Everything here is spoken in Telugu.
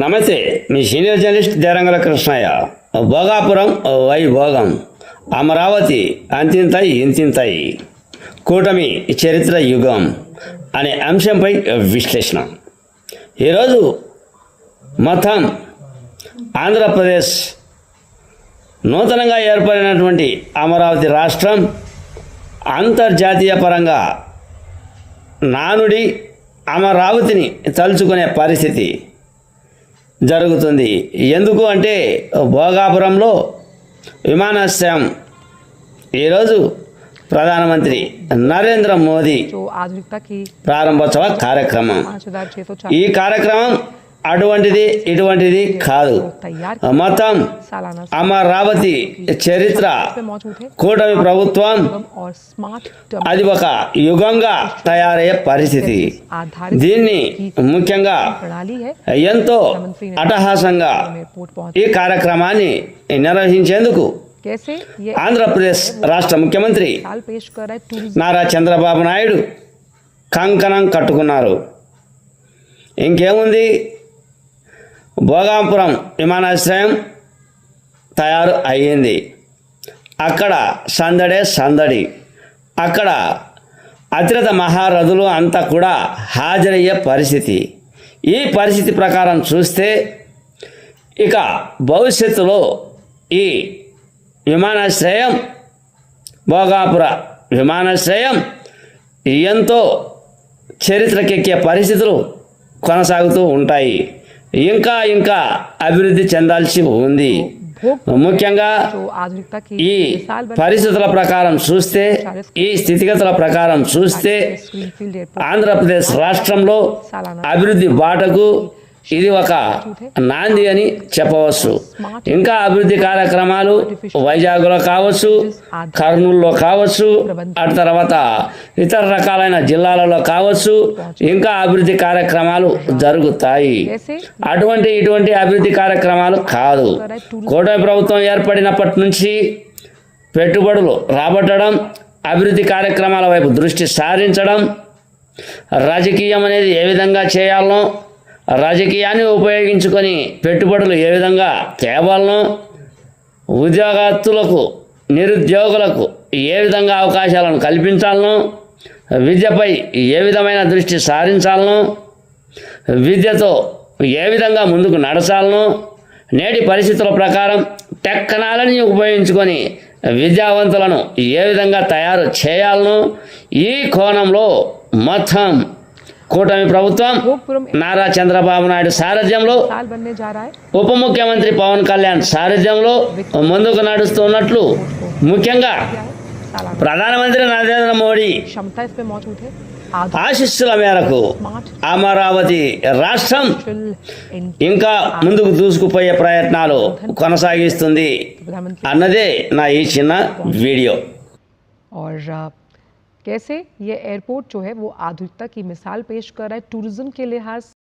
నమస్తే, మీ సీనియర్ జర్నలిస్ట్ దేరంగల కృష్ణయ్య. భోగాపురం వైభోగం, అమరావతి అంతింతాయి ఇంతింతాయి, కూటమి చరిత్ర యుగం అనే అంశంపై విశ్లేషణ. ఈరోజు మొత్తం ఆంధ్రప్రదేశ్ నూతనంగా ఏర్పడినటువంటి అమరావతి రాష్ట్రం అంతర్జాతీయ పరంగా నానుడి అమరావతిని తలుచుకునే పరిస్థితి జరుగుతుంది. ఎందుకు అంటే భోగాపురంలో విమానాశ్రయం ఈరోజు ప్రధానమంత్రి నరేంద్ర మోదీ ప్రారంభోత్సవ కార్యక్రమం. ఈ కార్యక్రమం అటువంటిది ఇటువంటిది కాదు. మొత్తం అమరావతి చరిత్ర, కూటమి ప్రభుత్వం అది ఒక యుగంగా తయారయ్యే పరిస్థితి. దీన్ని ముఖ్యంగా ఎంతో అట్టహాసంగా ఈ కార్యక్రమాన్ని నిర్వహించేందుకు ఆంధ్రప్రదేశ్ రాష్ట్ర ముఖ్యమంత్రి నారా చంద్రబాబు నాయుడు కంకణం కట్టుకున్నారు. ఇంకేముంది, భోగాపురం విమానాశ్రయం తయారు అయ్యింది. అక్కడ సందడే సందడి. అక్కడ అతిరథ మహారథులు అంతా కూడా హాజరయ్యే పరిస్థితి. ఈ పరిస్థితి ప్రకారం చూస్తే ఇక భవిష్యత్తులో ఈ విమానాశ్రయం, భోగాపుర విమానాశ్రయం ఎంతో చరిత్రకెక్కే పరిస్థితులు కొనసాగుతూ ఉంటాయి. ఇంకా ఇంకా అభివృద్ధి చెందాల్సి ఉంది. ముఖ్యంగా ఈ పరిస్థితుల ప్రకారం చూస్తే, ఈ స్థితిగతుల ప్రకారం చూస్తే ఆంధ్రప్రదేశ్ రాష్ట్రంలో అభివృద్ధి బాటకు ఇది ఒక నాంది అని చెప్పవచ్చు. ఇంకా అభివృద్ధి కార్యక్రమాలు వైజాగ్లో కావచ్చు, కర్నూలులో కావచ్చు, అటు తర్వాత ఇతర రకాలైన జిల్లాలలో కావచ్చు, ఇంకా అభివృద్ధి కార్యక్రమాలు జరుగుతాయి. ఇటువంటి అభివృద్ధి కార్యక్రమాలు కాదు. కూటమి ప్రభుత్వం ఏర్పడినప్పటి నుంచి పెట్టుబడులు రాబట్టడం, అభివృద్ధి కార్యక్రమాల వైపు దృష్టి సారించడం, రాజకీయం అనేది ఏ విధంగా చేయాలనో, రాజకీయాన్ని ఉపయోగించుకొని పెట్టుబడులు ఏ విధంగా తేవాలనో, ఉద్యోగస్తులకు నిరుద్యోగులకు ఏ విధంగా అవకాశాలను కల్పించాలనో, విద్యపై ఏ విధమైన దృష్టి సారించాలనో, విద్యతో ఏ విధంగా ముందుకు నడచాలనో, నేటి పరిస్థితుల ప్రకారం టెక్నాలజీని ఉపయోగించుకొని విద్యావంతులను ఏ విధంగా తయారు చేయాలనో, ఈ కోణంలో మొత్తం కూటమి ప్రభుత్వం నారా చంద్రబాబు నాయుడు సారథ్యంలో, ఉప ముఖ్యమంత్రి పవన్ కళ్యాణ్ సారథ్యంలో ముందుకు నడుస్తున్నట్లు ముఖ్యంగా ప్రధానమంత్రి నరేంద్ర మోడీ ఆశీస్సుల మేరకు అమరావతి రాష్ట్రం ఇంకా ముందుకు దూసుకుపోయే ప్రయత్నాలు కొనసాగిస్తుంది అన్నదే నా ఈ చిన్న వీడియో. कैसे ये एयरपोर्ट जो है वो आधुनिकता की मिसाल पेश कर रहा है टूरिज्म के लिहाज